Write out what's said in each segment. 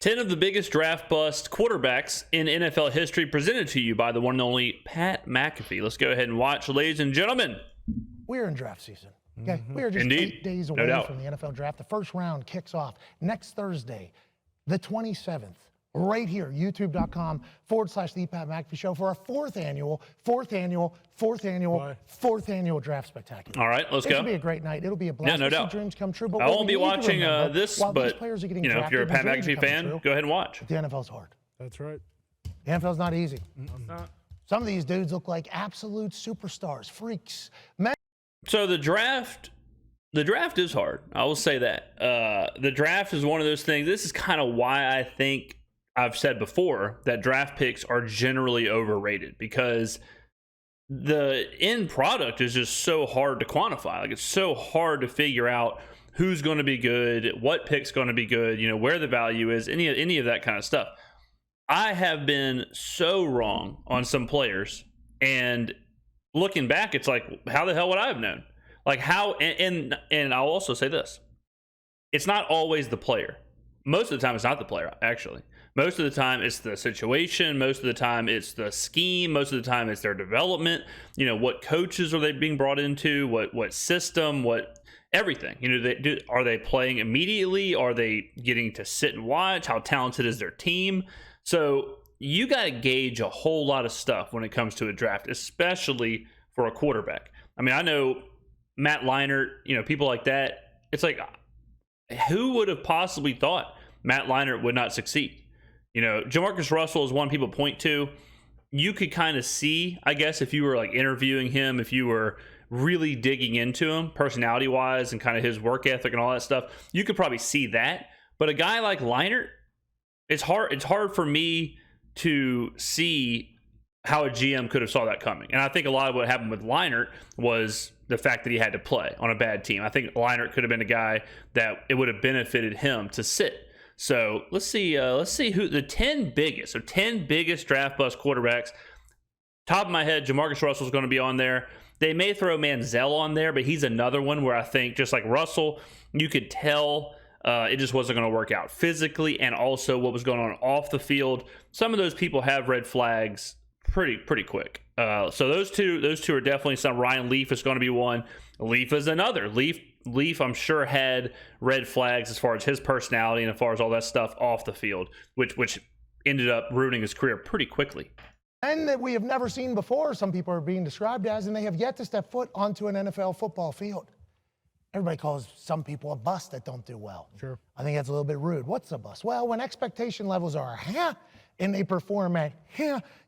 10 of the biggest draft bust quarterbacks in NFL history, presented to you by the one and only Pat McAfee. Let's go ahead and watch, ladies and gentlemen. We're in draft season. Okay, we are just Indeed. 8 days away from the NFL draft. The first round kicks off next Thursday, the 27th, right here, youtube.com/The Pat McAfee Show for our fourth annual draft spectacular. All right, let's go. It'll be a great night. It'll be a blast. Yeah, no doubt. Dreams come true. But I won't be watching this, while but these players are getting you know, if you're a Pat drafted and McAfee dreams fan, come go ahead and watch. The NFL's hard. That's right. The NFL's not easy. It's not. Some of these dudes look like absolute superstars, freaks. So the draft is hard. I will say that. The draft is one of those things. This is kind of why I think I've said before that draft picks are generally overrated, because the end product is just so hard to quantify. Like, it's so hard to figure out who's going to be good, what pick's going to be good, you know, where the value is, any of that kind of stuff. I have been so wrong on some players, and looking back, it's like, how the hell would I have known? Like, how, and I'll also say this. It's not always the player. Most of the time, it's not the player, actually. Most of the time, it's the situation. Most of the time, it's the scheme. Most of the time, it's their development. You know, what coaches are they being brought into? What system? What everything? You know, are they playing immediately? Are they getting to sit and watch? How talented is their team? So you got to gauge a whole lot of stuff when it comes to a draft, especially for a quarterback. I mean, I know Matt Leinart, you know, people like that. It's like, who would have possibly thought Matt Leinart would not succeed? You know, Jamarcus Russell is one people point to. You could kind of see, I guess, if you were like interviewing him, if you were really digging into him personality-wise and kind of his work ethic and all that stuff, you could probably see that. But a guy like Leinart, it's hard for me to see how a GM could have saw that coming. And I think a lot of what happened with Leinart was the fact that he had to play on a bad team. I think Leinart could have been a guy that it would have benefited him to sit. So let's see who the 10 biggest draft bust quarterbacks. Top of my head, Jamarcus Russell is going to be on there. They may throw Manziel on there, but he's another one where I think, just like Russell, you could tell it just wasn't going to work out physically, and also what was going on off the field. Some of those people have red flags pretty quick. So those two are definitely some. Ryan Leaf is going to be one. Leaf is another. Leaf, I'm sure, had red flags as far as his personality and as far as all that stuff off the field, which ended up ruining his career pretty quickly. And that we have never seen before, some people are being described as, and they have yet to step foot onto an NFL football field. Everybody calls some people a bust that don't do well. Sure. I think that's a little bit rude. What's a bust? Well, when expectation levels are and they perform at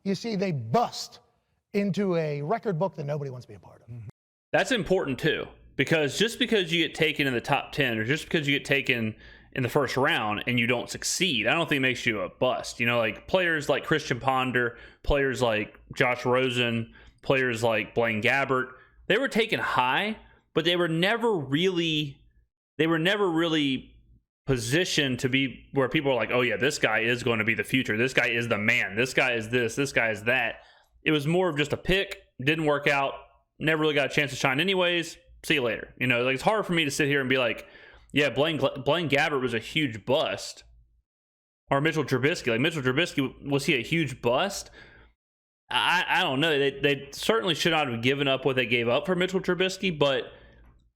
you see they bust into a record book that nobody wants to be a part of. That's important too, because just because you get taken in the top 10 or just because you get taken in the first round and you don't succeed, I don't think it makes you a bust. You know, like players like Christian Ponder, players like Josh Rosen, players like Blaine Gabbert, they were taken high, but they were never really positioned to be where people are like, oh yeah, this guy is going to be the future. This guy is the man. This guy is this guy is that. It was more of just a pick, didn't work out, never really got a chance to shine anyways. See you later. You know, like, it's hard for me to sit here and be like, yeah, Blaine Gabbert was a huge bust. Or Mitchell Trubisky. Like, Mitchell Trubisky, was he a huge bust? I don't know. They certainly should not have given up what they gave up for Mitchell Trubisky, but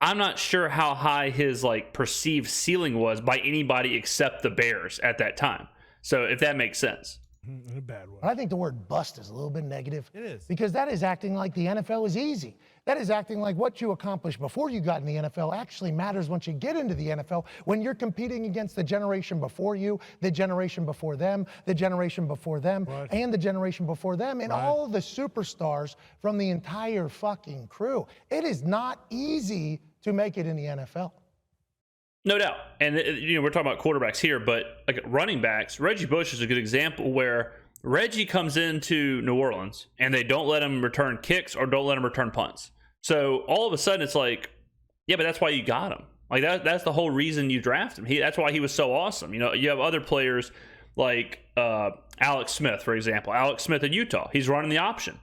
I'm not sure how high his like perceived ceiling was by anybody except the Bears at that time. So if that makes sense. In a bad way. I think the word bust is a little bit negative. It is. Because that is acting like the NFL is easy. That is acting like what you accomplished before you got in the NFL actually matters once you get into the NFL, when you're competing against the generation before you, the generation before them, the generation before them, Right. and the generation before them, and Right. all of the superstars from the entire fucking crew. It is not easy to make it in the NFL. No doubt. And, you know, we're talking about quarterbacks here, but like running backs, Reggie Bush is a good example where Reggie comes into New Orleans and they don't let him return kicks or don't let him return punts. So all of a sudden it's like, yeah, but that's why you got him. Like that's the whole reason you draft him. That's why he was so awesome. You know, you have other players like Alex Smith, for example. Alex Smith in Utah, he's running the option.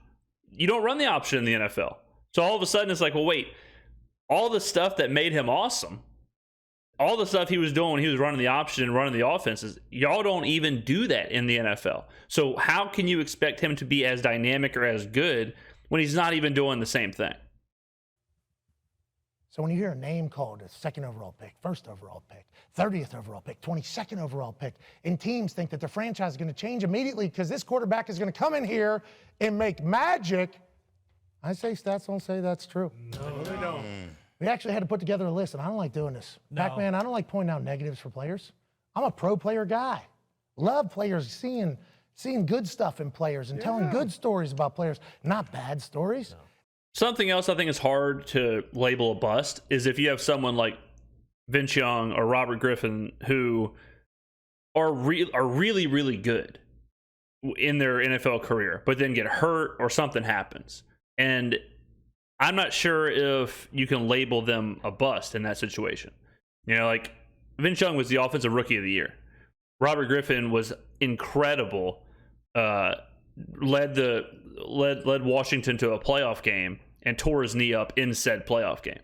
You don't run the option in the NFL. So all of a sudden it's like, well, wait, all the stuff that made him awesome, all the stuff he was doing when he was running the option and running the offenses, y'all don't even do that in the NFL. So how can you expect him to be as dynamic or as good when he's not even doing the same thing? So when you hear a name called a second overall pick, first overall pick, 30th overall pick, 22nd overall pick, and teams think that their franchise is going to change immediately because this quarterback is going to come in here and make magic, I say stats don't say that's true. No, they don't. We actually had to put together a list, and I don't like doing this. No. Pac-Man, I don't like pointing out negatives for players. I'm a pro player guy. Love players, seeing good stuff in players and telling good stories about players, not bad stories. No. Something else I think is hard to label a bust is if you have someone like Vince Young or Robert Griffin who are really, really good in their NFL career, but then get hurt or something happens. And I'm not sure if you can label them a bust in that situation. You know, like Vince Young was the offensive rookie of the year. Robert Griffin was incredible. Led Washington to a playoff game and tore his knee up in said playoff game.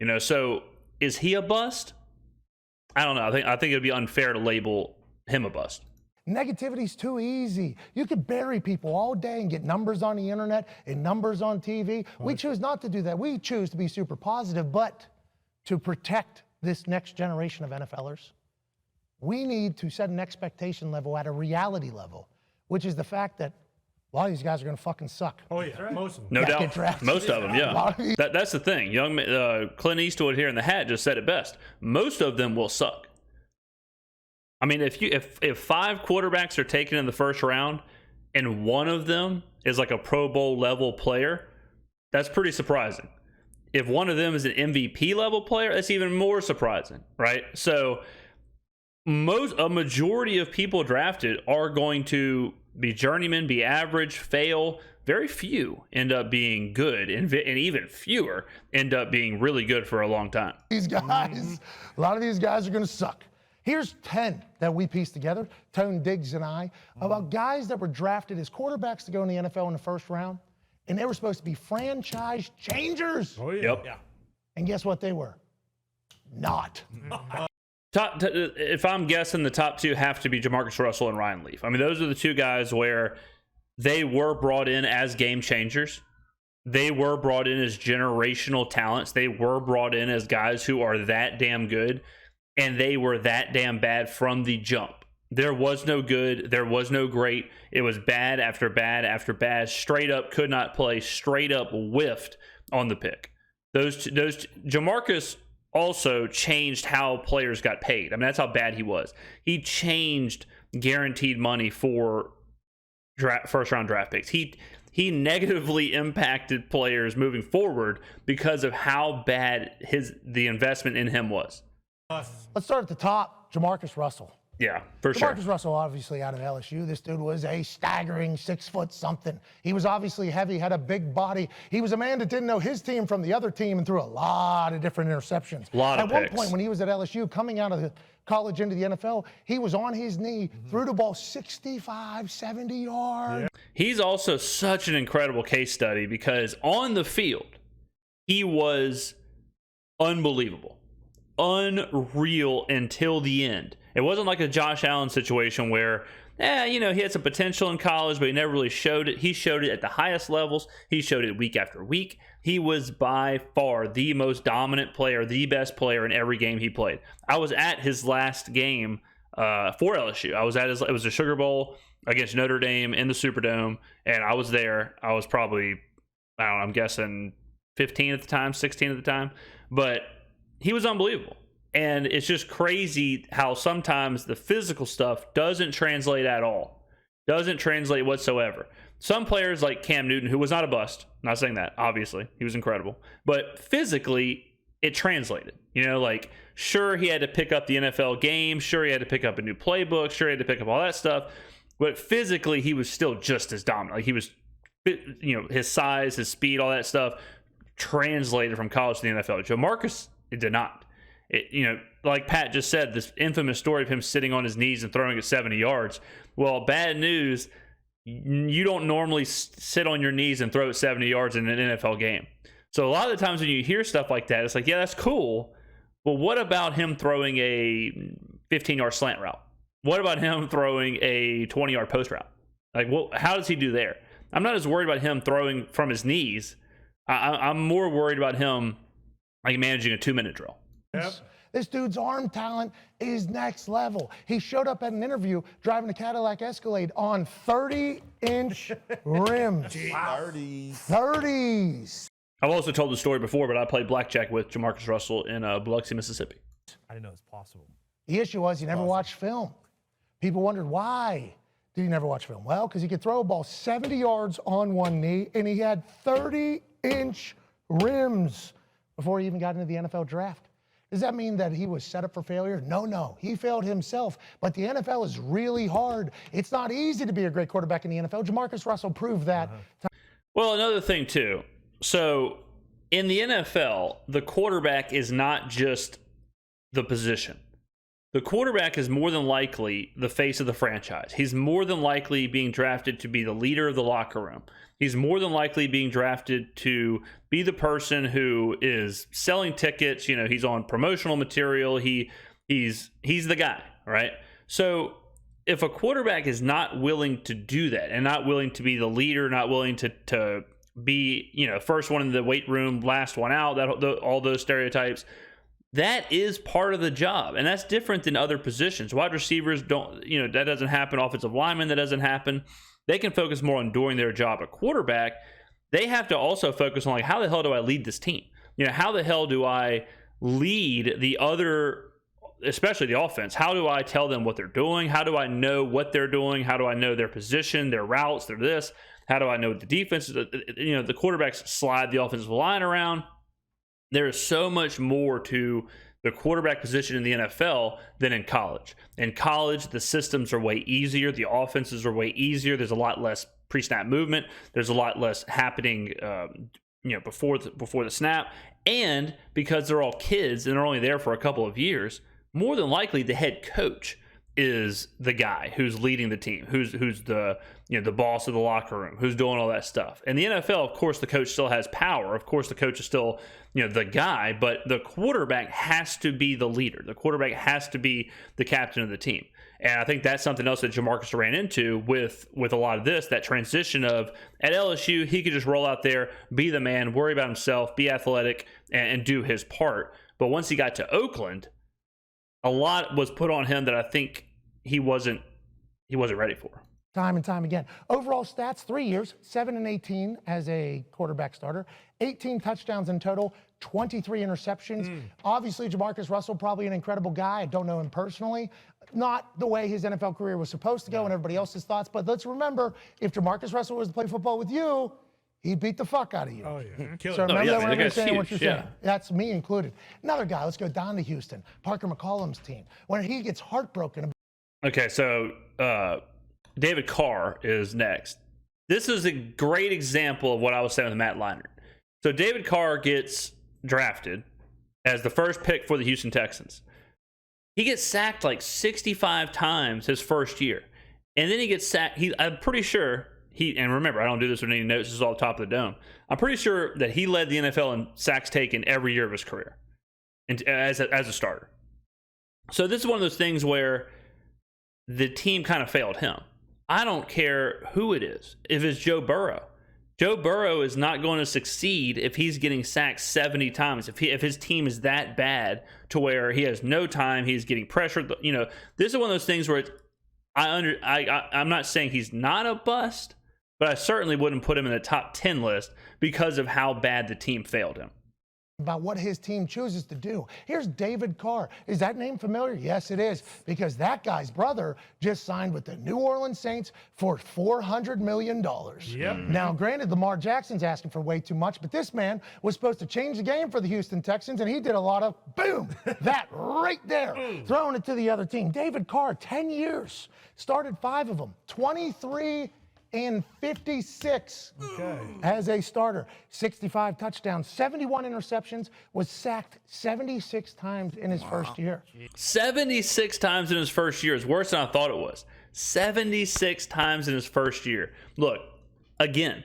You know, so is he a bust? I don't know. I think it'd be unfair to label him a bust. Negativity's too easy. You could bury people all day and get numbers on the internet and numbers on TV. We choose not to do that. We choose to be super positive, but to protect this next generation of NFLers, we need to set an expectation level at a reality level, which is the fact that a lot of these guys are going to fucking suck. Oh, yeah. Right. Most of them. No doubt. Most of them, yeah. That's the thing. Clint Eastwood here in the hat just said it best. Most of them will suck. I mean, if 5 quarterbacks are taken in the first round and one of them is like a Pro Bowl level player, that's pretty surprising. If one of them is an MVP level player, that's even more surprising, right? So a majority of people drafted are going to be journeymen, be average, fail. Very few end up being good, and even fewer end up being really good for a long time. These guys, a lot of these guys are going to suck. Here's 10 that we pieced together, Tone Diggs and I, about guys that were drafted as quarterbacks to go in the NFL in the first round, and they were supposed to be franchise changers. Oh, yeah. Yep. Yeah. And guess what they were? Not. If I'm guessing, the top 2 have to be Jamarcus Russell and Ryan Leaf. I mean, those are the 2 guys where they were brought in as game changers. They were brought in as generational talents. They were brought in as guys who are that damn good. And they were that damn bad from the jump. There was no good. There was no great. It was bad after bad after bad. Straight up could not play. Straight up whiffed on the pick. Those Jamarcus also changed how players got paid. I mean, that's how bad he was. He changed guaranteed money for first round draft picks. He negatively impacted players moving forward because of how bad the investment in him was. Let's start at the top, Jamarcus Russell. Yeah, for sure. Jamarcus Russell, obviously out of LSU. This dude was a staggering 6 foot something. He was obviously heavy, had a big body. He was a man that didn't know his team from the other team and threw a lot of different interceptions. At one point when he was at LSU, coming out of the college into the NFL, he was on his knee, threw the ball 65, 70 yards. Yeah. He's also such an incredible case study because on the field, he was unbelievable. Unreal until the end. It wasn't like a Josh Allen situation where, he had some potential in college, but he never really showed it. He showed it at the highest levels. He showed it week after week. He was by far the most dominant player, the best player in every game he played. I was at his last game for LSU. It was a Sugar Bowl against Notre Dame in the Superdome, and I was there. I was probably, I'm guessing 15 at the time, 16 at the time, but he was unbelievable. And it's just crazy how sometimes the physical stuff doesn't translate at all. Doesn't translate whatsoever. Some players like Cam Newton, who was not a bust, I'm not saying that, obviously. He was incredible. But physically, it translated. Sure, he had to pick up the NFL game. Sure, he had to pick up a new playbook. Sure, he had to pick up all that stuff. But physically, he was still just as dominant. He was, his size, his speed, all that stuff translated from college to the NFL. Jamarcus, it did not. Like Pat just said, this infamous story of him sitting on his knees and throwing it 70 yards. Well, bad news, you don't normally sit on your knees and throw it 70 yards in an NFL game. So a lot of the times when you hear stuff like that, it's like, yeah, that's cool, Well, what about him throwing a 15-yard slant route? What about him throwing a 20-yard post route? Like, well, how does he do there? I'm not as worried about him throwing from his knees. I'm more worried about him like managing a 2-minute drill. Yep. This dude's arm talent is next level. He showed up at an interview driving a Cadillac Escalade on 30-inch rims. Wow. 30s. I've also told the story before, but I played blackjack with Jamarcus Russell in Biloxi, Mississippi. I didn't know it was possible. The issue was he never watched film. People wondered, why did he never watch film? Well, because he could throw a ball 70 yards on one knee, and he had 30-inch rims before he even got into the NFL draft. Does that mean that he was set up for failure? No. He failed himself. But the NFL is really hard. It's not easy to be a great quarterback in the NFL. Jamarcus Russell proved that. Well, another thing, too. So, in the NFL, the quarterback is not just the position. The quarterback is more than likely the face of the franchise. He's more than likely being drafted to be the leader of the locker room. He's more than likely being drafted to be the person who is selling tickets. You know, he's on promotional material. He's the guy, right? So if a quarterback is not willing to do that and not willing to be the leader, not willing to be, you know, first one in the weight room, last one out, all those stereotypes, that is part of the job. And that's different than other positions. Wide receivers don't, you know, that doesn't happen. Offensive linemen, that doesn't happen. They can focus more on doing their job. A quarterback, they have to also focus on, like, how the hell do I lead this team? You know, how the hell do I lead the other, especially the offense? How do I tell them what they're doing? How do I know what they're doing? How do I know their position, their routes, their this? How do I know the defense? You know, the quarterbacks slide the offensive line around. There is so much more to the quarterback position in the NFL than in college. In college, the systems are way easier. The offenses are way easier. There's a lot less pre-snap movement. There's a lot less happening, before the snap. And because they're all kids and they're only there for a couple of years, more than likely the head coach is the guy who's leading the team, who's the boss of the locker room, who's doing all that stuff. In the NFL, of course, the coach still has power. Of course, the coach is still, the guy, but the quarterback has to be the leader. The quarterback has to be the captain of the team. And I think that's something else that Jamarcus ran into with a lot of this, that transition of, at LSU, he could just roll out there, be the man, worry about himself, be athletic, and do his part. But once he got to Oakland, a lot was put on him that I think he wasn't ready for. Time and time again. Overall stats, 3 years, 7-18 as a quarterback starter, 18 touchdowns in total, 23 interceptions. Obviously, Jamarcus Russell, probably an incredible guy. I don't know him personally. Not the way his NFL career was supposed to go and everybody else's thoughts. But let's remember, if Jamarcus Russell was to play football with you, he'd beat the fuck out of you. Oh, yeah. So remember that when I'm saying what you're huge, saying. That's me included. Another guy, let's go down to Houston, Parker McCollum's team. When he gets heartbroken. Okay, so David Carr is next. This is a great example of what I was saying with Matt Leinart. So David Carr gets drafted as the first pick for the Houston Texans. He gets sacked like 65 times his first year. And then he gets sacked. I'm pretty sure and remember, I don't do this with any notes. This is all top of the dome. I'm pretty sure that he led the NFL in sacks taken every year of his career and as a starter. So this is one of those things where the team kind of failed him. I don't care who it is. If it's Joe Burrow. Joe Burrow is not going to succeed if he's getting sacked 70 times. If his team is that bad to where he has no time, he's getting pressured. This is one of those things where I'm not saying he's not a bust, but I certainly wouldn't put him in the top 10 list because of how bad the team failed him. About what his team chooses to do. Here's David Carr. Is that name familiar? Yes, it is, because that guy's brother just signed with the New Orleans Saints for $400 million. Yep. Now, granted, Lamar Jackson's asking for way too much, but this man was supposed to change the game for the Houston Texans, and he did a lot of, boom, that right there, throwing it to the other team. David Carr, 10 years, started 5 of them, 23 and 56 as a starter, 65 touchdowns, 71 interceptions, was sacked 76 times in his first year. 76 times in his first year is worse than I thought it was. 76 times in his first year. Look, again,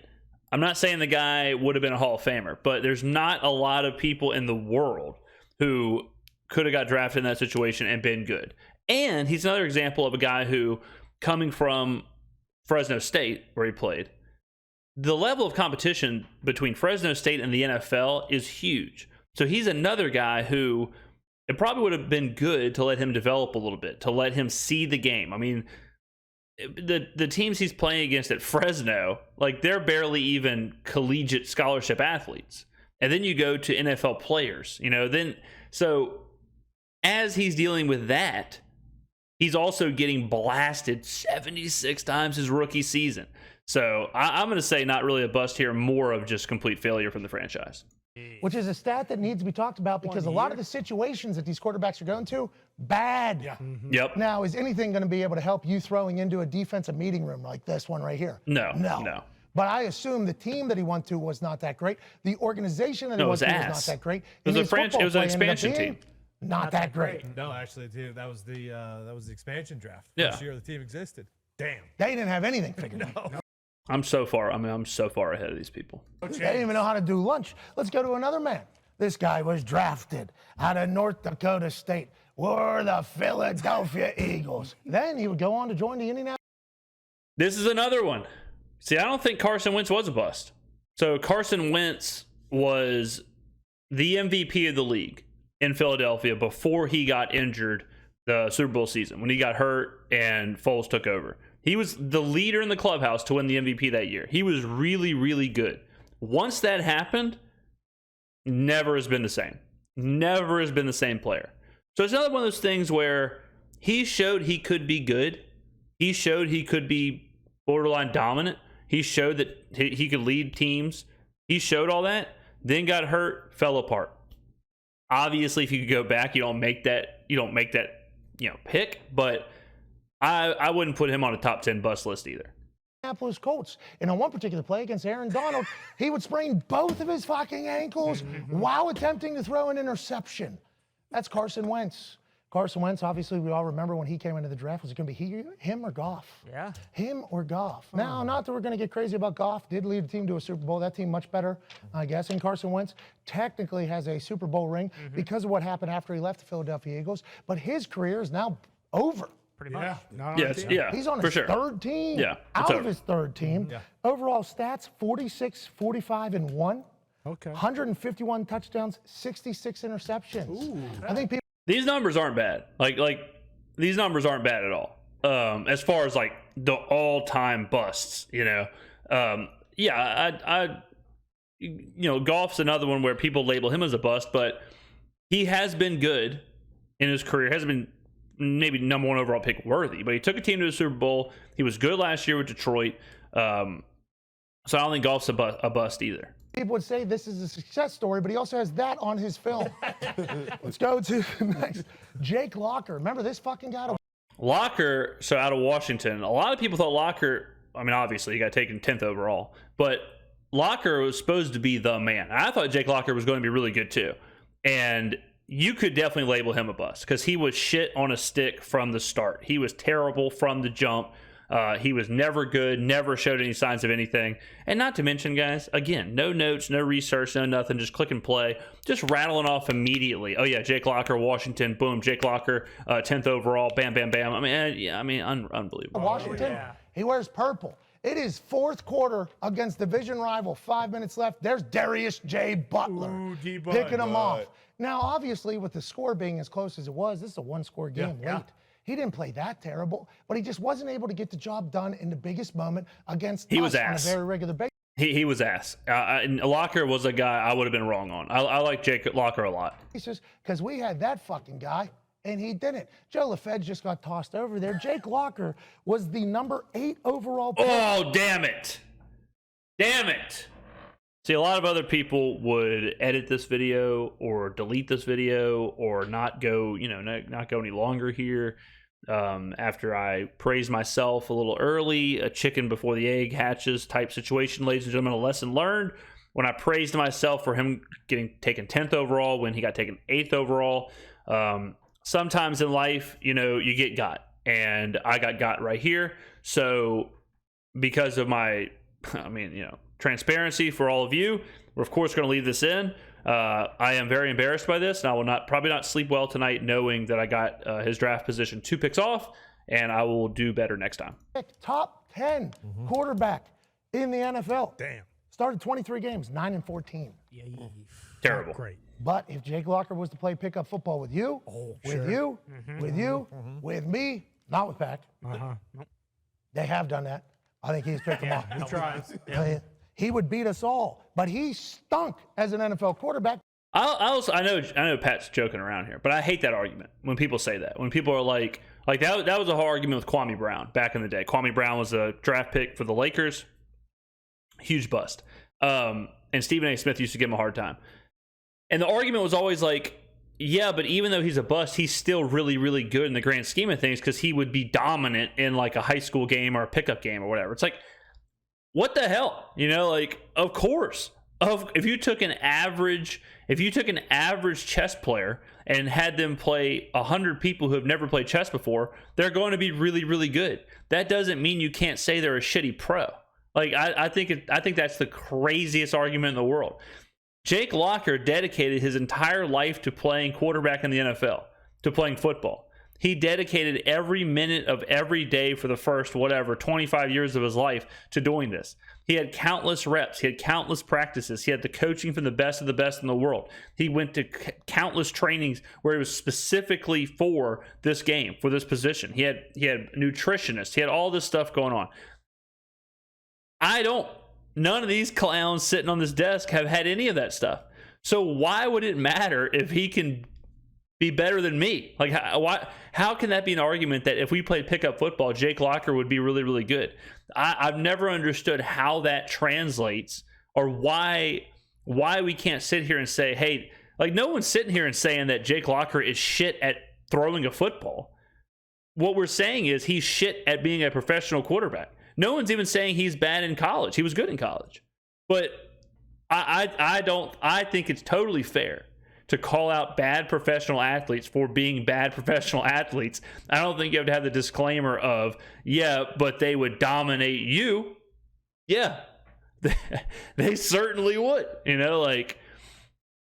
I'm not saying the guy would have been a Hall of Famer, but there's not a lot of people in the world who could have got drafted in that situation and been good. And he's another example of a guy who, coming from Fresno State, where he played, the level of competition between Fresno State and the NFL is huge. So he's another guy who it probably would have been good to let him develop a little bit, to let him see the game. I mean, the teams he's playing against at Fresno, like, they're barely even collegiate scholarship athletes. And then you go to NFL players, so as he's dealing with that, he's also getting blasted 76 times his rookie season. So I'm going to say not really a bust here, more of just complete failure from the franchise. Which is a stat that needs to be talked about because a lot of the situations that these quarterbacks are going to, bad. Yeah. Yep. Now, is anything going to be able to help you throwing into a defensive meeting room like this one right here? No. But I assume the team that he went to was not that great. The organization that he went to was not that great. It was an expansion team. Not that great. No, actually, that was the expansion draft. Yeah. First year the team existed. Damn. They didn't have anything figured out. I'm so far ahead of these people. They didn't even know how to do lunch. Let's go to another man. This guy was drafted out of North Dakota State. We're the Philadelphia Eagles. Then he would go on to join the Indianapolis. This is another one. See, I don't think Carson Wentz was a bust. So Carson Wentz was the MVP of the league in Philadelphia before he got injured the Super Bowl season, when he got hurt and Foles took over. He was the leader in the clubhouse to win the MVP that year. He was really, really good. Once that happened, never has been the same. Never has been the same player. So it's another one of those things where he showed he could be good. He showed he could be borderline dominant. He showed that he could lead teams. He showed all that, then got hurt, fell apart. Obviously, if you could go back, you don't make that pick, but I wouldn't put him on a top 10 bust list either. Indianapolis Colts. And on one particular play against Aaron Donald, he would sprain both of his fucking ankles while attempting to throw an interception. That's Carson Wentz. Carson Wentz, obviously, we all remember when he came into the draft, was it going to be him or Goff? Yeah. Him or Goff. Now, not that we're going to get crazy about Goff. Did lead the team to a Super Bowl. That team much better, I guess. And Carson Wentz technically has a Super Bowl ring because of what happened after he left the Philadelphia Eagles. But his career is now over. Pretty much. He's on his third team. Yeah, out of his third team. Yeah. Overall stats, 46, 45, and 1. Okay. 151 touchdowns, 66 interceptions. Ooh, I think people. These numbers aren't bad. Like these numbers aren't bad at all. As far as like the all-time busts, Goff's another one where people label him as a bust, but he has been good in his career. Hasn't been maybe number one overall pick worthy, but he took a team to the Super Bowl. He was good last year with Detroit. So I don't think Goff's a bust either. People would say this is a success story, but he also has that on his film. Let's go to the next. Jake Locker. Remember this fucking guy? Locker, so out of Washington. A lot of people thought Locker, I mean, obviously he got taken 10th overall, but Locker was supposed to be the man. I thought Jake Locker was going to be really good too. And you could definitely label him a bust because he was shit on a stick from the start. He was terrible from the jump. He was never good, never showed any signs of anything. And not to mention, guys, again, no notes, no research, no nothing, just click and play, just rattling off immediately. Oh, yeah, Jake Locker, Washington, boom, Jake Locker, 10th overall, bam, bam, bam. Unbelievable. Washington, he wears purple. It is fourth quarter against division rival, 5 minutes left. There's Darius J. Butler picking him off. Now, obviously, with the score being as close as it was, this is a one-score game late. He didn't play that terrible, but he just wasn't able to get the job done in the biggest moment against us on a very regular basis. He was ass. And Locker was a guy I would have been wrong on. I like Jake Locker a lot. Because we had that fucking guy, and he didn't. Joe LaFed just got tossed over there. Jake Locker was the number 8 overall pick. Oh, damn it. Damn it. See, a lot of other people would edit this video or delete this video or not go, not go any longer here. After I praise myself a little early, a chicken before the egg hatches type situation, ladies and gentlemen, a lesson learned. When I praised myself for him getting taken 10th overall when he got taken 8th overall, sometimes in life, you get got. And I got right here. So because of my, transparency for all of you, we're of course going to leave this in. I am very embarrassed by this, and I will probably not sleep well tonight knowing that I got his draft position 2 picks off, and I will do better next time. Top 10 quarterback in the NFL. Damn. Started 23 games, 9-14. Yeah. Terrible. Great. But if Jake Locker was to play pickup football with you, with me, not with Pack, they have done that. I think he's picked them off. He tries. He would beat us all, but he stunk as an NFL quarterback. I know Pat's joking around here, but I hate that argument when people say that. When people are like that was a whole argument with Kwame Brown back in the day. Kwame Brown was a draft pick for the Lakers, huge bust. And Stephen A. Smith used to give him a hard time. And the argument was always like, yeah, but even though he's a bust, he's still really, really good in the grand scheme of things because he would be dominant in like a high school game or a pickup game or whatever. It's like, what the hell? Like, of course. If you took an average chess player and had them play 100 people who have never played chess before, they're going to be really, really good. That doesn't mean you can't say they're a shitty pro. Like, I think that's the craziest argument in the world. Jake Locker dedicated his entire life to playing quarterback in the NFL, to playing football. He dedicated every minute of every day for the first, 25 years of his life to doing this. He had countless reps. He had countless practices. He had the coaching from the best of the best in the world. He went to countless trainings where it was specifically for this game, for this position. He had nutritionists. He had all this stuff going on. None of these clowns sitting on this desk have had any of that stuff. So why would it matter if he can be better than me? Like, how can that be an argument that if we played pickup football, Jake Locker would be really, really good? I've never understood how that translates, or why we can't sit here and say, hey, like, no one's sitting here and saying that Jake Locker is shit at throwing a football. What we're saying is he's shit at being a professional quarterback. No one's even saying he's bad in college. He was good in college. But I think it's totally fair to call out bad professional athletes for being bad professional athletes. I don't think you have to have the disclaimer of, yeah, but they would dominate you. Yeah, they certainly would. Like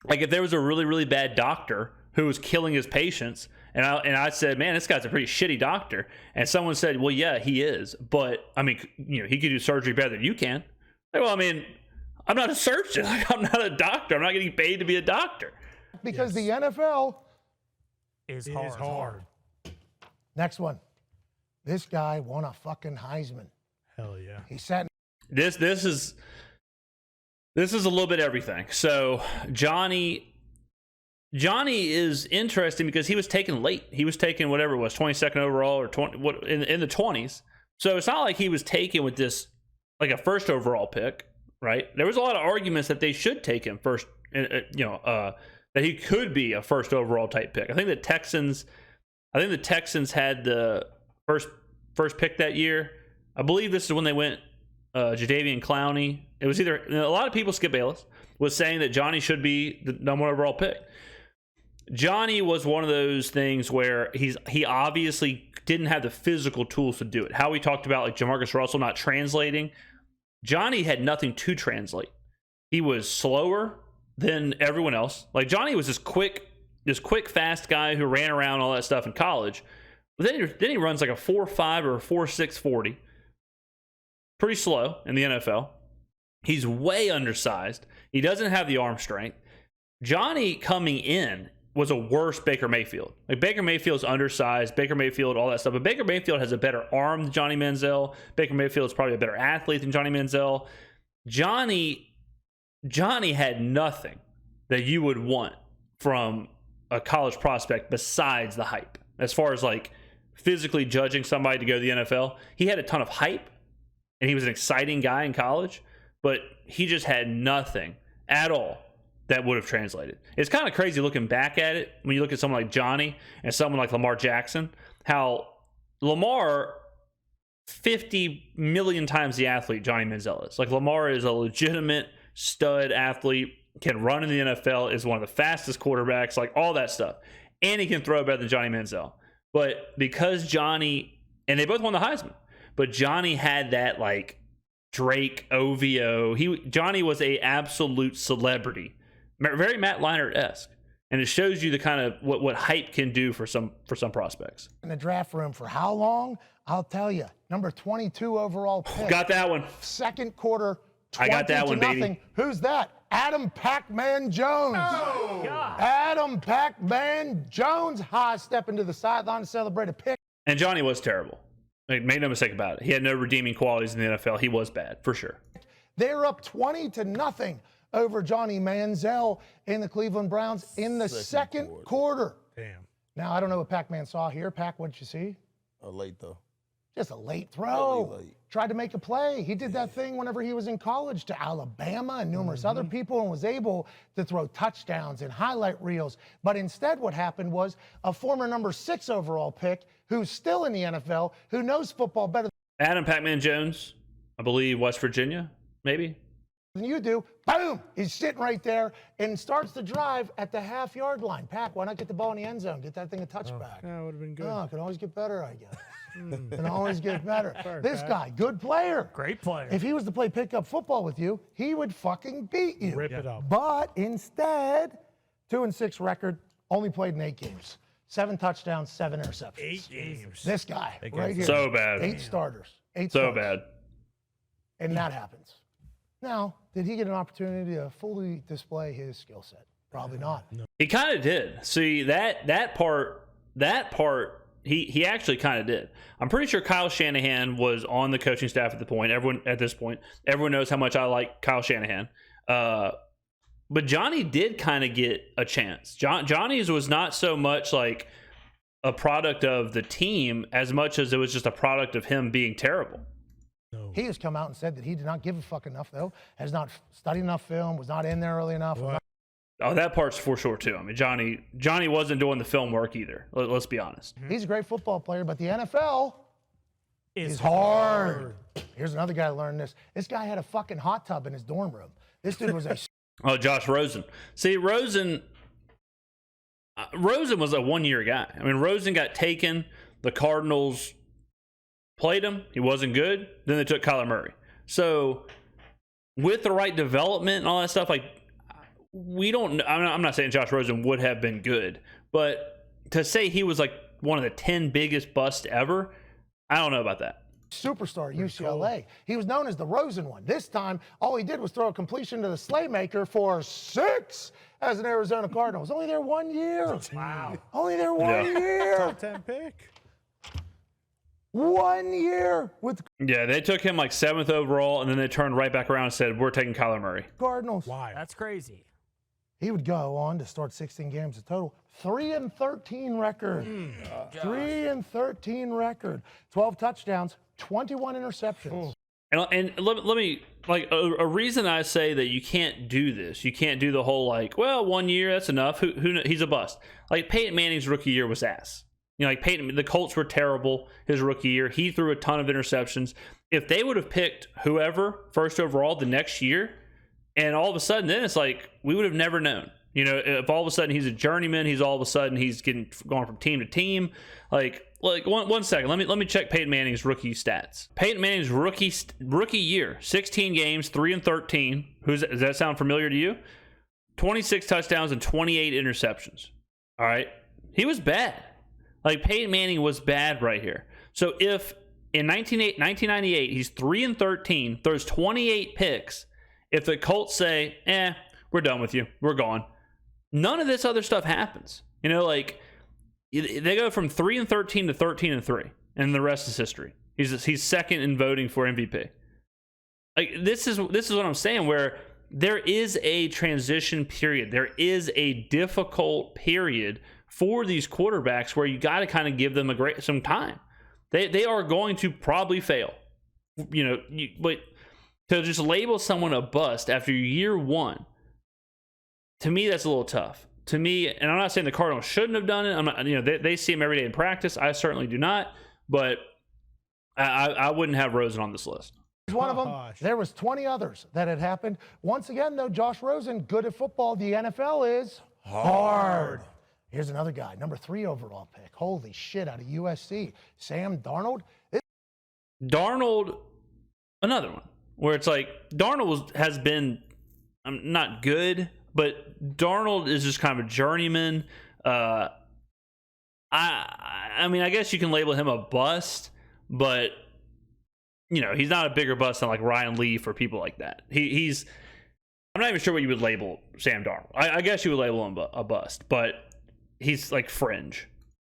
if there was a really, really bad doctor who was killing his patients, and I said, man, this guy's a pretty shitty doctor. And someone said, well, yeah, he is. But, I mean, he could do surgery better than you can. Well, I mean, I'm not a surgeon. I'm not a doctor. I'm not getting paid to be a doctor. Because the NFL is hard. Next one. This guy won a fucking Heisman. Hell yeah. He sat. This is a little bit everything. So Johnny is interesting because he was taken late. He was taken whatever it was, 22nd overall or 20 in the 20s. So it's not like he was taken with this like a first overall pick, right? There was a lot of arguments that they should take him first, that he could be a first overall type pick. I think the Texans had the first pick that year. I believe this is when they went Jadeveon Clowney. It was either a lot of people. Skip Bayless was saying that Johnny should be the number 1 overall pick. Johnny was one of those things where he obviously didn't have the physical tools to do it. How we talked about like Jamarcus Russell not translating. Johnny had nothing to translate. He was slower than everyone else. Like Johnny was this quick, fast guy who ran around all that stuff in college. But then he runs like a 4.5 or a 4.6 40. Pretty slow in the NFL. He's way undersized. He doesn't have the arm strength. Johnny coming in was a worse Baker Mayfield. Like Baker Mayfield's undersized, Baker Mayfield, all that stuff. But Baker Mayfield has a better arm than Johnny Manziel. Baker Mayfield's probably a better athlete than Johnny Manziel. Johnny had nothing that you would want from a college prospect besides the hype. As far as like physically judging somebody to go to the NFL, he had a ton of hype and he was an exciting guy in college, but he just had nothing at all that would have translated. It's kind of crazy looking back at it when you look at someone like Johnny and someone like Lamar Jackson, how Lamar 50 million times the athlete Johnny Manziel is. Like Lamar is a legitimate stud athlete, can run in the NFL, is one of the fastest quarterbacks, like all that stuff. And he can throw better than Johnny Manziel. But because Johnny, and they both won the Heisman, but Johnny had that like Drake OVO. Johnny was a absolute celebrity. very Matt Leinart-esque. And it shows you the kind of what hype can do for some prospects. In the draft room for how long? I'll tell you. Number 22 overall pick. Got that one. Second quarter, 20 I got that one, nothing. baby. Who's that? Adam Pac-Man Jones. Oh, God. Adam Pac-Man Jones high stepping to the sideline to celebrate a pick. And Johnny was terrible. Like, make no mistake about it. He had no redeeming qualities in the NFL. He was bad, for sure. They're up 20-0 over Johnny Manziel in the Cleveland Browns in the second quarter. Damn. Now, I don't know what Pac-Man saw here. Pac, what'd you see? Late though. Just a late throw. Really late. Tried to make a play. He did that thing whenever he was in college to Alabama and numerous other people and was able to throw touchdowns and highlight reels. But instead what happened was a former number 6 overall pick who's still in the NFL, who knows football better Adam Pac-Man Jones, I believe West Virginia, maybe. than you do. Boom! He's sitting right there and starts the drive at the half-yard line. Pac, why not get the ball in the end zone? Get that thing a touchback. That would have been good. Oh, it can always get better, I guess. Can always get better. This guy, good player. Great player. If he was to play pickup football with you, he would fucking beat you. Rip it up. But instead, 2-6 record, only played in 8 games. 7 touchdowns, 7 interceptions. 8 games. This guy, right here. So bad. 8 starters. 8 So starters. bad. And that happens. Now, did he get an opportunity to fully display his skill set? Probably not. He kind of did. See, that part, he actually kind of did. I'm pretty sure Kyle Shanahan was on the coaching staff at this point. Everyone knows how much I like Kyle Shanahan. But Johnny did kind of get a chance. Johnny's was not so much like a product of the team as much as it was just a product of him being terrible. He has come out and said that he did not give a fuck enough, though, has not studied enough film, was not in there early enough. Oh, that part's for sure too. I mean, Johnny wasn't doing the film work either. Let's be honest. He's a great football player, but the NFL Is is hard. Here's another guy who learned this. This guy had a fucking hot tub in his dorm room. This dude was a Oh, Josh Rosen. See, Rosen was a one-year guy. I mean, Rosen got taken. The Cardinals played him. He wasn't good. Then they took Kyler Murray. So with the right development and all that stuff, like, I'm not saying Josh Rosen would have been good, but to say he was like one of the 10 biggest busts ever, I don't know about that. superstar at UCLA. He was known as the Rosen one. This time, all he did was throw a completion to the Slaymaker for 6 as an Arizona Cardinal. Was only there 1 year. Wow. Only there 1 year. Top 10 pick. 1 year with Yeah, they took him like 7th overall, and then they turned right back around and said, we're taking Kyler Murray. Cardinals. Why? That's crazy. He would go on to start 16 games in total. 3-13 record. 3-13 record. 12 touchdowns, 21 interceptions. And let me, like, a reason I say that you can't do this, you can't do the whole, like, well, 1 year, that's enough. Who he's a bust. Like, Peyton Manning's rookie year was ass. You know, like, the Colts were terrible his rookie year. He threw a ton of interceptions. If they would have picked whoever first overall the next year, and all of a sudden, then it's like, we would have never known. You know, if all of a sudden he's a journeyman, all of a sudden he's going from team to team. Like one second, let me check Peyton Manning's rookie stats. Peyton Manning's rookie year, 16 games, 3-13. Does that sound familiar to you? 26 touchdowns and 28 interceptions. All right, he was bad. Like, Peyton Manning was bad right here. So if in 1998 he's 3-13, throws 28 picks. If the Colts say, we're done with you, we're gone, none of this other stuff happens. You know, like, they go from 3-13 to 13-3, and the rest is history. He's second in voting for MVP. Like, this is what I'm saying, where there is a transition period. There is a difficult period for these quarterbacks where you got to kind of give them some time. They are going to probably fail. You know, but to just label someone a bust after year one, to me, that's a little tough. To me, and I'm not saying the Cardinals shouldn't have done it. I'm not, you know, they see him every day in practice. I certainly do not, but I wouldn't have Rosen on this list. He's one of them. There was 20 others that had happened. Once again, though, Josh Rosen, good at football. The NFL is hard. Here's another guy, number 3 overall pick. Holy shit, out of USC. Sam Darnold. Darnold, another one, where it's like, Darnold has been not good, But Darnold is just kind of a journeyman. I mean, I guess you can label him a bust, but he's not a bigger bust than like Ryan Leaf or people like that. He's I'm not even sure what you would label Sam Darnold. I guess you would label him a bust, but he's like fringe.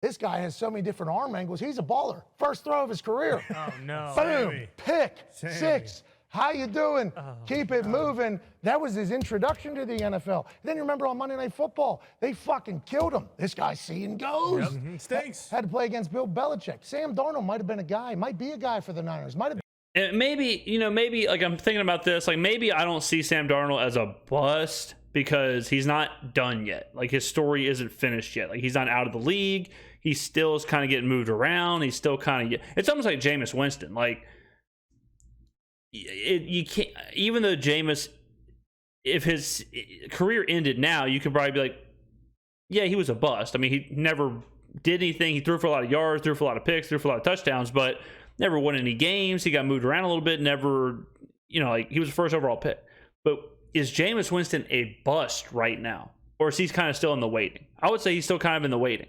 This guy has so many different arm angles. He's a baller. First throw of his career. Oh, no. Boom. Sammy. Pick. Sammy. 6. How you doing? Keep it moving. That was his introduction to the NFL. Then you remember on Monday Night Football, they fucking killed him. This guy's seeing goes. Stinks. Had to play against Bill Belichick. Sam Darnold might have been a guy. Might be a guy for the Niners. Might have. And maybe like I'm thinking about this. Like maybe I don't see Sam Darnold as a bust because he's not done yet. Like his story isn't finished yet. Like he's not out of the league. He still is kind of getting moved around. He's still kind of. It's almost like Jameis Winston. Like. You can't, even though Jameis, if his career ended now, you could probably be like, yeah, he was a bust. I mean, he never did anything. He threw for a lot of yards, threw for a lot of picks, threw for a lot of touchdowns, but never won any games. He got moved around a little bit, never, like he was the first overall pick. But is Jameis Winston a bust right now? Or is he kind of still in the waiting? I would say he's still kind of in the waiting.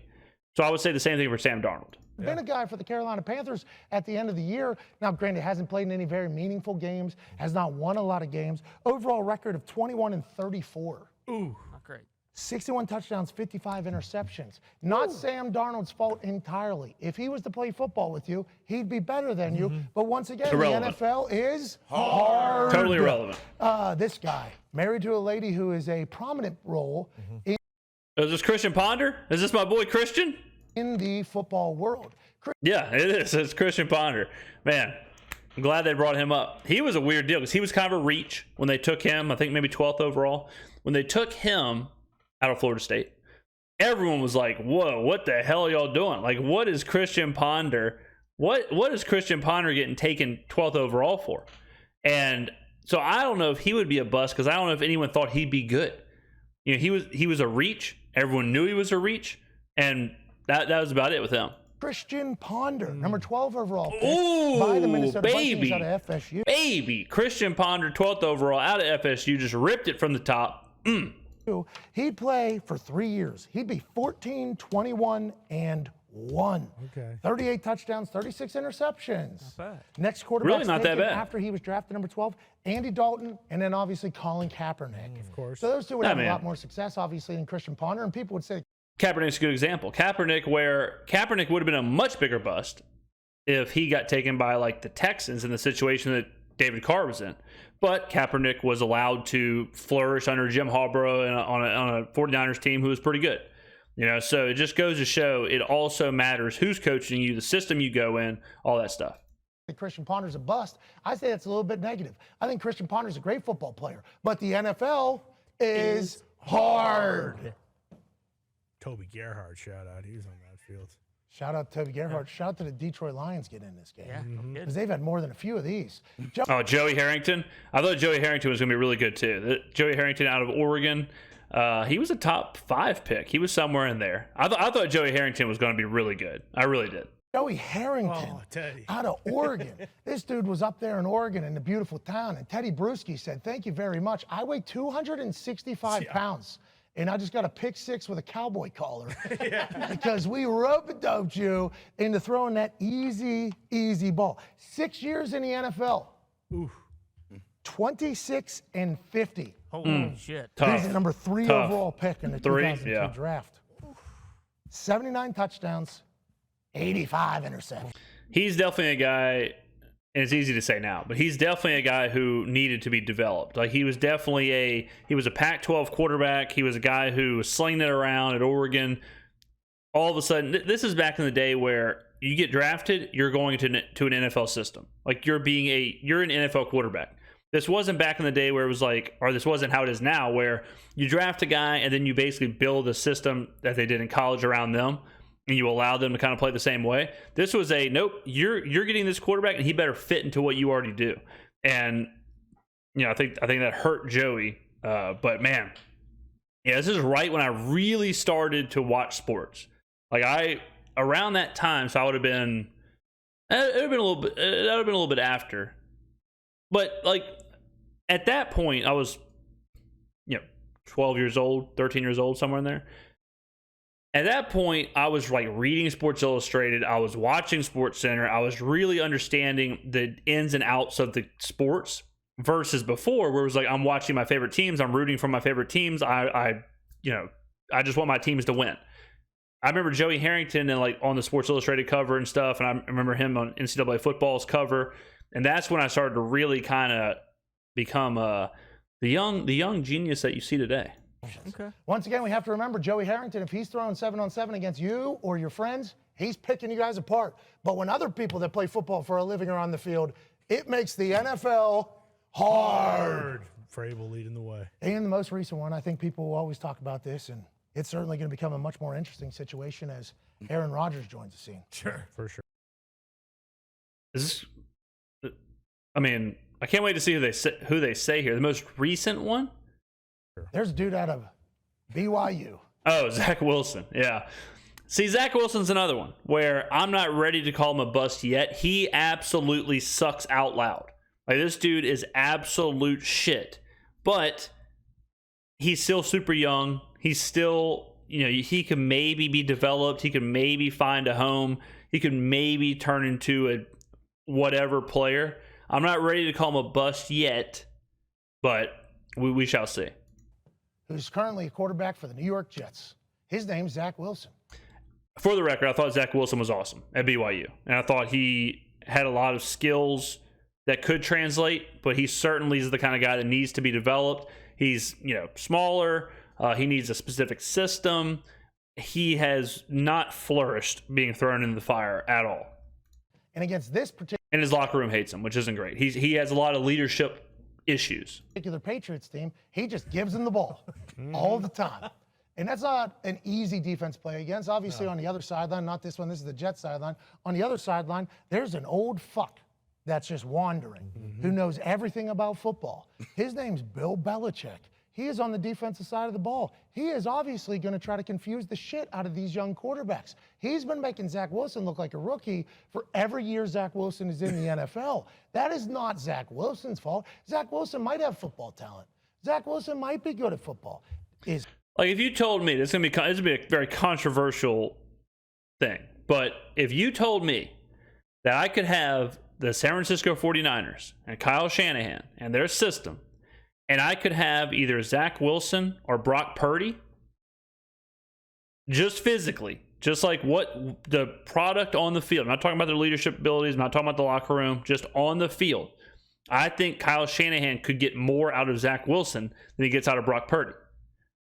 So I would say the same thing for Sam Darnold. Been a guy for the Carolina Panthers at the end of the year. Now, granted, hasn't played in any very meaningful games, has not won a lot of games. Overall record of 21-34. Ooh. Not great. 61 touchdowns, 55 interceptions. Not Sam Darnold's fault entirely. If he was to play football with you, he'd be better than you. But once again, Irrelevant. the NFL is hard. Totally irrelevant. This guy, married to a lady who is a prominent role Is this Christian Ponder? Is this my boy Christian? in the football world. Yeah, it is. It's Christian Ponder. Man, I'm glad they brought him up. He was a weird deal because he was kind of a reach when they took him, I think maybe 12th overall. When they took him out of Florida State, everyone was like, whoa, what the hell are y'all doing? Like, what is Christian Ponder? What is Christian Ponder getting taken 12th overall for? And so I don't know if he would be a bust because I don't know if anyone thought he'd be good. He was a reach. Everyone knew he was a reach. And that was about it with him. Christian Ponder, number 12 overall pick Ooh, by the Minnesota baby. Vikings out of FSU. Baby. Christian Ponder, 12th overall out of FSU, just ripped it from the top. He'd play for 3 years. He'd be 14, 21, and 1. Okay. 38 touchdowns, 36 interceptions. Not bad. Next quarterback Really not that bad. after he was drafted number 12, Andy Dalton, and then obviously Colin Kaepernick. Of course. So those two would Yeah, have man. a lot more success, obviously, than Christian Ponder, and people would say Kaepernick's a good example. Kaepernick would have been a much bigger bust if he got taken by like the Texans in the situation that David Carr was in. But Kaepernick was allowed to flourish under Jim Harbaugh on a 49ers team who was pretty good. So it just goes to show it also matters who's coaching you, the system you go in, all that stuff. Christian Ponder's a bust. I say that's a little bit negative. I think Christian Ponder's a great football player, but the NFL is hard. Toby Gerhardt, shout out. He was on that field. Shout out to Toby Gerhardt. Shout out to the Detroit Lions getting in this game. Yeah, no kidding. Because they've had more than a few of these. Oh, Joey Harrington. I thought Joey Harrington was going to be really good too. Joey Harrington out of Oregon. He was a top 5 pick. He was somewhere in there. I thought Joey Harrington was going to be really good. I really did. Joey Harrington Oh, Teddy. out of Oregon. This dude was up there in Oregon in the beautiful town, and Teddy Bruschi said, thank you very much. I weigh 265 pounds, and I just got a pick 6 with a cowboy collar because we rope-a-doped you into throwing that easy ball. 6 years in the NFL. Oof. 26 and 50. Holy shit. Tough. He's the number 3 Tough. overall pick in the 3, 2002 yeah. draft. 79 touchdowns, 85 interceptions. He's definitely a guy, and it's easy to say now, but he's definitely a guy who needed to be developed. Like he was definitely he was a Pac-12 quarterback. He was a guy who was slinging it around at Oregon. All of a sudden, this is back in the day where you get drafted, you're going to an NFL system. Like you're an NFL quarterback. This wasn't back in the day where it was like, or this wasn't how it is now, where you draft a guy and then you basically build a system that they did in college around them, and you allow them to kind of play the same way. This was a nope. You're getting this quarterback, and he better fit into what you already do. And I think that hurt Joey. But man, yeah, this is right when I really started to watch sports. Like around that time, so I would have been. It would have been a little bit. That would have been a little bit after. But like at that point, I was, 12 years old, 13 years old, somewhere in there. At that point, I was like reading Sports Illustrated. I was watching Sports Center. I was really understanding the ins and outs of the sports versus before, where it was like, I'm watching my favorite teams. I'm rooting for my favorite teams. I just want my teams to win. I remember Joey Harrington and like on the Sports Illustrated cover and stuff. And I remember him on NCAA football's cover. And that's when I started to really kind of become the young genius that you see today. Okay. Once again, we have to remember Joey Harrington, if he's throwing 7-on-7 against you or your friends, he's picking you guys apart. But when other people that play football for a living are on the field, it makes the NFL hard. Vrabel leading the way. And the most recent one, I think people will always talk about this, and it's certainly going to become a much more interesting situation as Aaron Rodgers joins the scene. Sure. For sure. I can't wait to see who they say here. The most recent one? There's a dude out of BYU. Oh, Zach Wilson. Yeah. See, Zach Wilson's another one where I'm not ready to call him a bust yet. He absolutely sucks out loud. Like, this dude is absolute shit. But he's still super young. He's still, he can maybe be developed. He can maybe find a home. He can maybe turn into a whatever player. I'm not ready to call him a bust yet, but we shall see. Who's currently a quarterback for the New York Jets. His name's Zach Wilson. For the record, I thought Zach Wilson was awesome at BYU. And I thought he had a lot of skills that could translate, but he certainly is the kind of guy that needs to be developed. He's, smaller. He needs a specific system. He has not flourished being thrown into the fire at all. And against this and his locker room hates him, which isn't great. He has a lot of leadership issues. particular Patriots team, he just gives them the ball all the time. And that's not an easy defense play against. Obviously, on the other sideline, not this one, this is the Jets sideline. On the other sideline, there's an old fuck that's just wandering, who knows everything about football. His name's Bill Belichick. He is on the defensive side of the ball. He is obviously going to try to confuse the shit out of these young quarterbacks. He's been making Zach Wilson look like a rookie for every year Zach Wilson is in the NFL. That is not Zach Wilson's fault. Zach Wilson might have football talent. Zach Wilson might be good at football. Like, if you told me, this is going to be a very controversial thing, but if you told me that I could have the San Francisco 49ers and Kyle Shanahan and their system, and I could have either Zach Wilson or Brock Purdy, just physically, just like what the product on the field. I'm not talking about their leadership abilities. I'm not talking about the locker room. Just on the field. I think Kyle Shanahan could get more out of Zach Wilson than he gets out of Brock Purdy.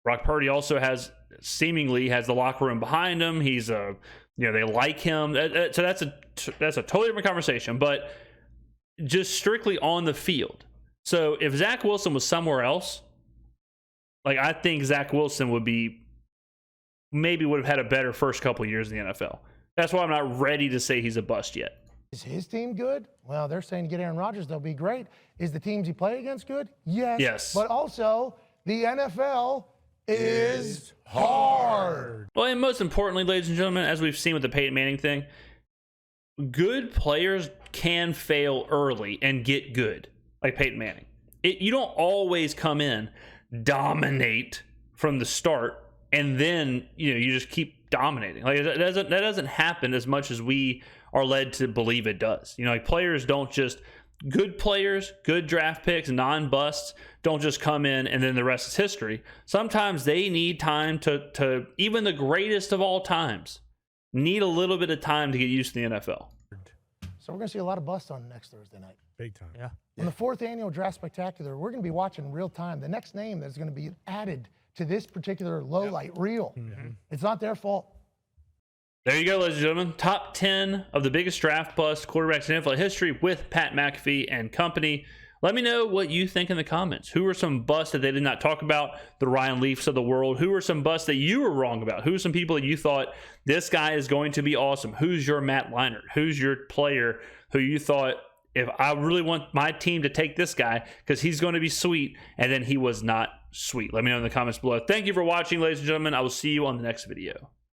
Brock Purdy also seemingly has the locker room behind him. He's they like him. So that's a totally different conversation. But just strictly on the field. So if Zach Wilson was somewhere else, like, I think Zach Wilson would have had a better first couple years in the NFL. That's why I'm not ready to say he's a bust yet. Is his team good? Well, they're saying to get Aaron Rodgers, they'll be great. Is the teams he play against good? Yes. Yes. But also, the NFL is hard. Well, and most importantly, ladies and gentlemen, as we've seen with the Peyton Manning thing, good players can fail early and get good. Like Peyton Manning. You don't always come in, dominate from the start, and then you just keep dominating. Like, that doesn't happen as much as we are led to believe it does. Like, players don't just, good players, good draft picks, non-busts, don't just come in and then the rest is history. Sometimes they need time to even the greatest of all times need a little bit of time to get used to the NFL. So we're going to see a lot of busts on next Thursday night. Big time. Yeah. On the 4th annual Draft Spectacular, we're going to be watching real time. The next name that's going to be added to this particular low light reel. It's not their fault. There you go, ladies and gentlemen. Top 10 of the biggest draft bust quarterbacks in NFL history with Pat McAfee and company. Let me know what you think in the comments. Who are some busts that they did not talk about? The Ryan Leafs of the world. Who are some busts that you were wrong about? Who are some people that you thought, this guy is going to be awesome? Who's your Matt Leinart? Who's your player who you thought, if I really want my team to take this guy because he's going to be sweet, and then he was not sweet? Let me know in the comments below. Thank you for watching, ladies and gentlemen. I will see you on the next video.